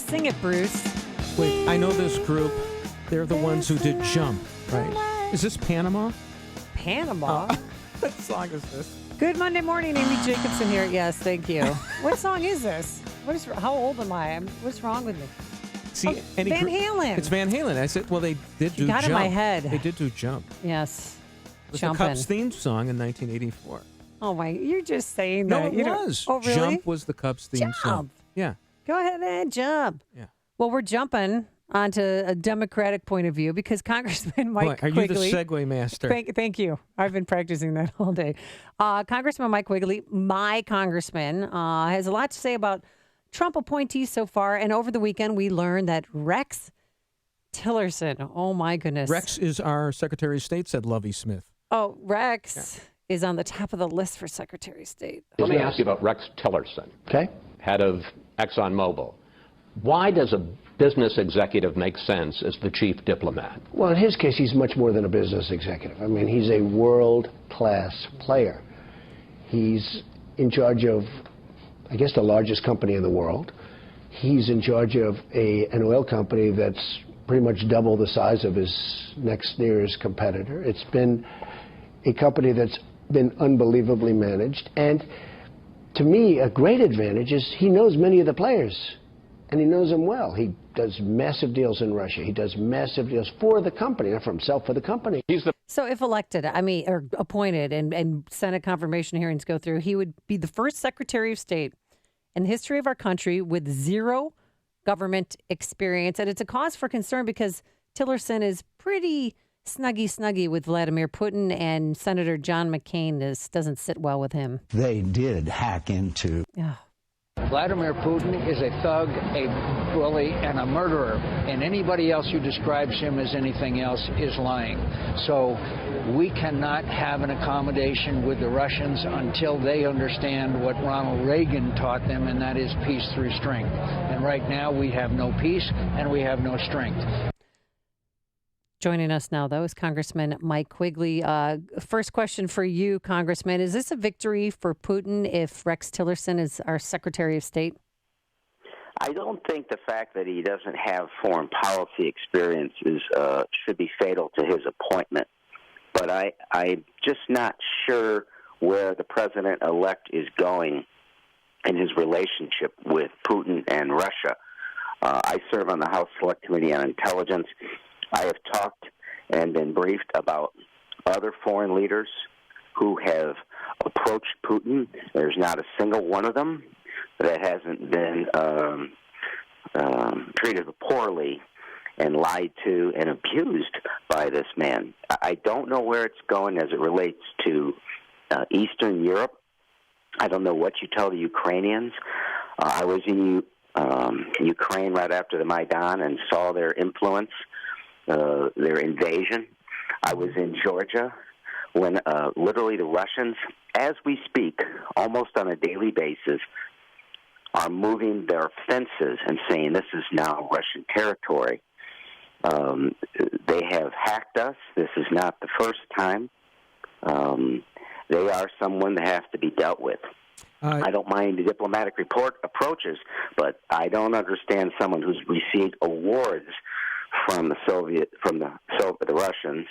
Sing it, Bruce. Wait, I know this group. They're the ones who did Jump, right? Is this Panama? Panama? What song is this? Good Monday morning, Amy Jacobson here. Yes, thank you. What song is this? How old am I? What's wrong with me? See, Van Halen. It's Van Halen. I said, well, they did do got Jump. in my head. They did do Jump. Yes. It was Jumpin'. the Cubs theme song in 1984. Oh, my. You're just saying No, that. it was. Oh, really? Jump was the Cubs theme song. Jump. Yeah. Go ahead and jump. Yeah. Well, we're jumping onto a Democratic point of view because Congressman Mike Boy, are Quigley. you the segue master? Thank you. I've been practicing that all day. Congressman Mike Quigley, my congressman, has a lot to say about Trump appointees so far. And over the weekend, we learned that Rex Tillerson, oh my goodness. Rex is our Secretary of State, said Lovey Smith. Oh, Rex is on the top of the list for Secretary of State. Let me ask you about Rex Tillerson, Okay. head of ExxonMobil. Why does a business executive make sense as the chief diplomat? Well, in his case, he's much more than a business executive. I mean, he's a world-class player. He's in charge of, I guess, the largest company in the world. He's in charge of an oil company that's pretty much double the size of his next nearest competitor. It's been a company that's been unbelievably managed. And to me, a great advantage is he knows many of the players, and he knows them well. He does massive deals in Russia. He does massive deals for the company, not for himself, for the company. So if elected, or appointed and Senate confirmation hearings go through, he would be the first Secretary of State in the history of our country with zero government experience. And it's a cause for concern because Tillerson is pretty snuggy with Vladimir Putin, and Senator John McCain doesn't sit well with him. They did hack into. Yeah. Vladimir Putin is a thug, a bully, and a murderer. And anybody else who describes him as anything else is lying. So we cannot have an accommodation with the Russians until they understand what Ronald Reagan taught them, and that is peace through strength. And right now we have no peace and we have no strength. Joining us now, though, is Congressman Mike Quigley. First question for you, Congressman. Is this a victory for Putin if Rex Tillerson is our Secretary of State? I don't think the fact that he doesn't have foreign policy experience should be fatal to his appointment. But I'm just not sure where the president-elect is going in his relationship with Putin and Russia. I serve on the House Select Committee on Intelligence. I have talked and been briefed about other foreign leaders who have approached Putin. There's not a single one of them that hasn't been treated poorly and lied to and abused by this man. I don't know where it's going as it relates to Eastern Europe. I don't know what you tell the Ukrainians. I was in Ukraine right after the Maidan and saw their influence, their invasion. I was in Georgia when literally the Russians, as we speak, almost on a daily basis, are moving their fences and saying this is now Russian territory. They have hacked us. This is not the first time. They are someone that has to be dealt with. I don't mind the diplomatic approaches, but I don't understand someone who's received awards from the Russians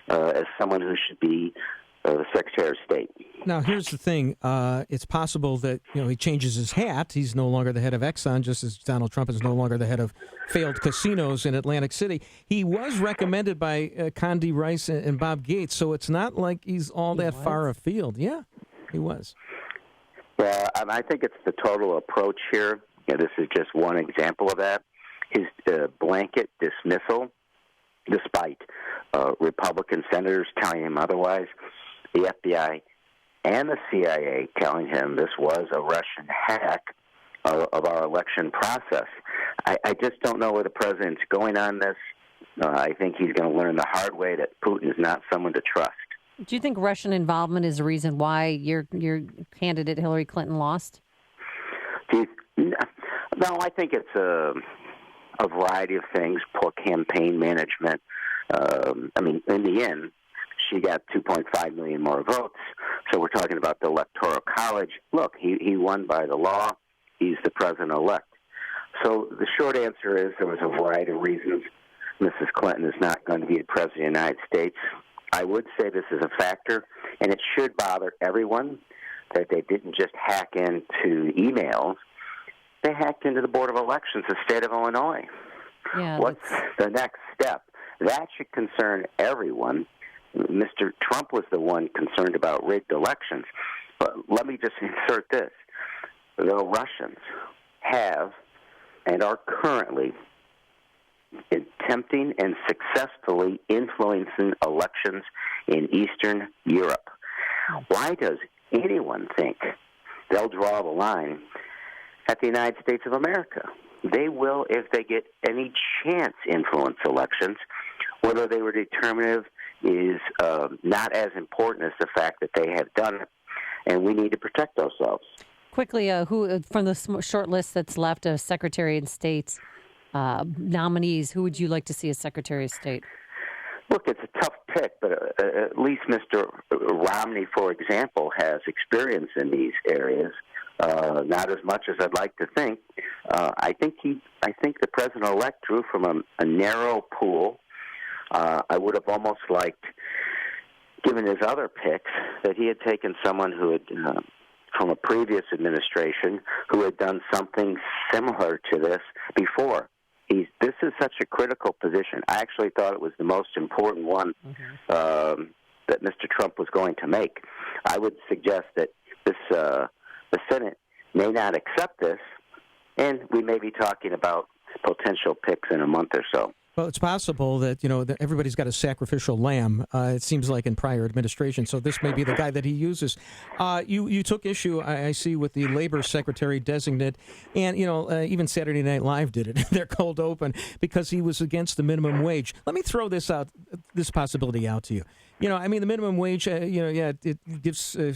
as someone who should be the Secretary of State. Now, here's the thing. It's possible that he changes his hat. He's no longer the head of Exxon, just as Donald Trump is no longer the head of failed casinos in Atlantic City. He was recommended by Condi Rice and Bob Gates, so it's not like he's all that far afield. Yeah, he was. Yeah, and I think it's the total approach here. This is just one example of that. His blanket dismissal, despite Republican senators telling him otherwise, the FBI and the CIA telling him this was a Russian hack of our election process. I just don't know where the president's going on this. I think he's going to learn the hard way that Putin is not someone to trust. Do you think Russian involvement is the reason why your candidate Hillary Clinton lost? No, I think it's a variety of things, poor campaign management. In the end, she got 2.5 million more votes. So we're talking about the Electoral College. Look, he won by the law. He's the president-elect. So the short answer is there was a variety of reasons Mrs. Clinton is not going to be the President of the United States. I would say this is a factor, and it should bother everyone that they didn't just hack into emails. They hacked into the Board of Elections of the state of Illinois. Yeah, what's the next step? That should concern everyone. Mr. Trump was the one concerned about rigged elections. But let me just insert this. The Russians have and are currently attempting and successfully influencing elections in Eastern Europe. Why does anyone think they'll draw the line at the United States of America? They will, if they get any chance, influence elections. Whether they were determinative is not as important as the fact that they have done it, and we need to protect ourselves. Quickly, who from the short list that's left of Secretary of State's nominees, who would you like to see as Secretary of State? Look, it's a tough pick, but at least Mr. Romney, for example, has experience in these areas. Not as much as I'd like to think. I think the president-elect drew from a narrow pool. I would have almost liked, given his other picks, that he had taken someone who had, from a previous administration, who had done something similar to this before. This is such a critical position. I actually thought it was the most important one that Mr. Trump was going to make. I would suggest that the Senate may not accept this, and we may be talking about potential picks in a month or so. Well, it's possible that, that everybody's got a sacrificial lamb, it seems like in prior administration, so this may be the guy that he uses. You took issue, I see, with the labor secretary designate, and, even Saturday Night Live did it. They're cold open because he was against the minimum wage. Let me throw this possibility out to you. The minimum wage, it gives a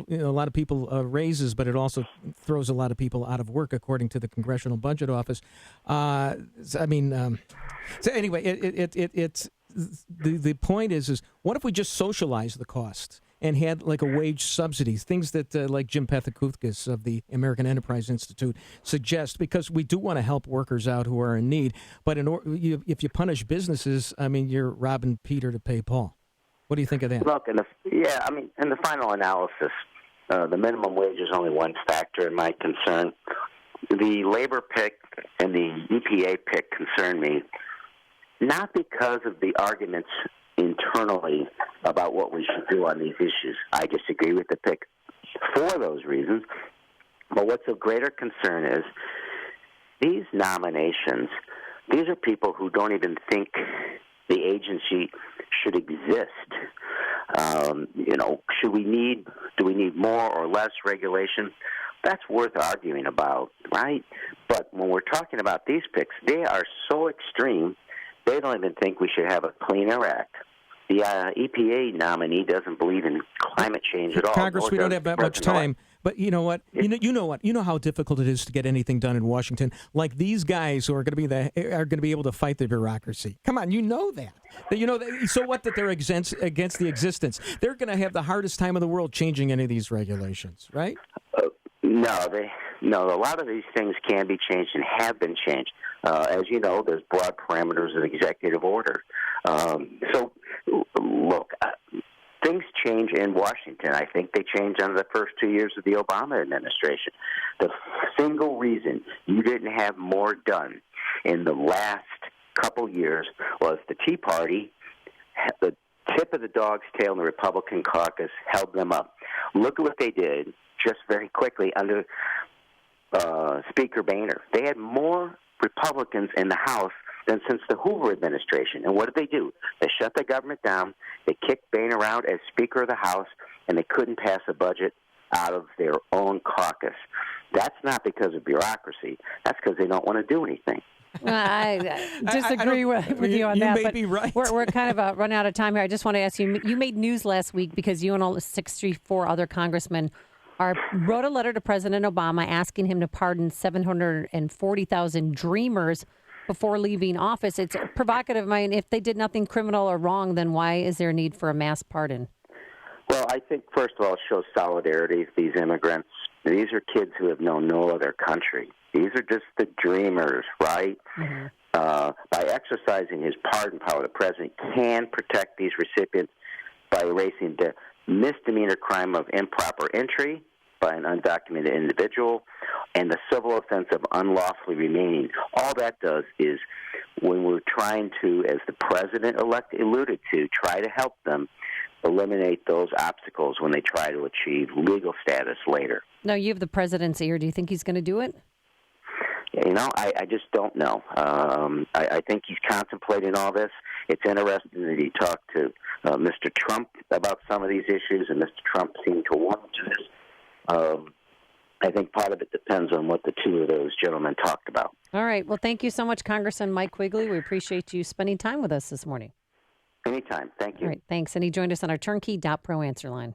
lot of people raises, but it also throws a lot of people out of work, according to the Congressional Budget Office. So anyway, it's the point is what if we just socialize the cost and had like a wage subsidy, things that like Jim Pethokoukis of the American Enterprise Institute suggest, because we do want to help workers out who are in need. But if you punish businesses, you're robbing Peter to pay Paul. What do you think of that? Look, in the final analysis, the minimum wage is only one factor in my concern. The labor pick and the EPA pick concern me, not because of the arguments internally about what we should do on these issues. I disagree with the pick for those reasons. But what's of greater concern is these nominations, these are people who don't even think the agency should exist. Do we need more or less regulation? That's worth arguing about, right? But when we're talking about these picks, they are so extreme, they don't even think we should have a Clean Air Act. The EPA nominee doesn't believe in climate change at all. Congress, we don't have that much time. But you know what? You know how difficult it is to get anything done in Washington. Like these guys who are going to be able to fight the bureaucracy. Come on, you know that. So what? That they're against the existence. They're going to have the hardest time in the world changing any of these regulations, right? No. A lot of these things can be changed and have been changed. As you know, there's broad parameters of executive order. Look, things change in Washington. I think they changed under the first 2 years of the Obama administration. The single reason you didn't have more done in the last couple years was the Tea Party, the tip of the dog's tail in the Republican caucus, held them up. Look at what they did just very quickly under Speaker Boehner. They had more Republicans in the House than since the Hoover administration. And what did they do? They shut the government down. They kicked Boehner out as Speaker of the House, and they couldn't pass a budget out of their own caucus. That's not because of bureaucracy. That's because they don't want to do anything. I disagree with you on that. You may be right. We're kind of running out of time here. I just want to ask you, you made news last week because you and all 64 other congressmen wrote a letter to President Obama asking him to pardon 740,000 dreamers before leaving office. It's provocative. If they did nothing criminal or wrong, then why is there a need for a mass pardon? Well, I think, first of all, it shows solidarity with these immigrants. These are kids who have known no other country. These are just the dreamers, right? Mm-hmm. By exercising his pardon power, the president can protect these recipients by erasing the misdemeanor crime of improper entry by an undocumented individual and the civil offense of unlawfully remaining. All that does is, when we're trying to, as the president-elect alluded to, try to help them eliminate those obstacles when they try to achieve legal status later. Now, you have the president's ear. Do you think he's going to do it? I just don't know. I think he's contemplating all this. It's interesting that he talked to Mr. Trump about some of these issues, and Mr. Trump seemed to want to this. I think part of it depends on what the two of those gentlemen talked about. All right. Well, thank you so much, Congressman Mike Quigley. We appreciate you spending time with us this morning. Anytime. Thank you. All right. Thanks. And he joined us on our turnkey.pro answer line.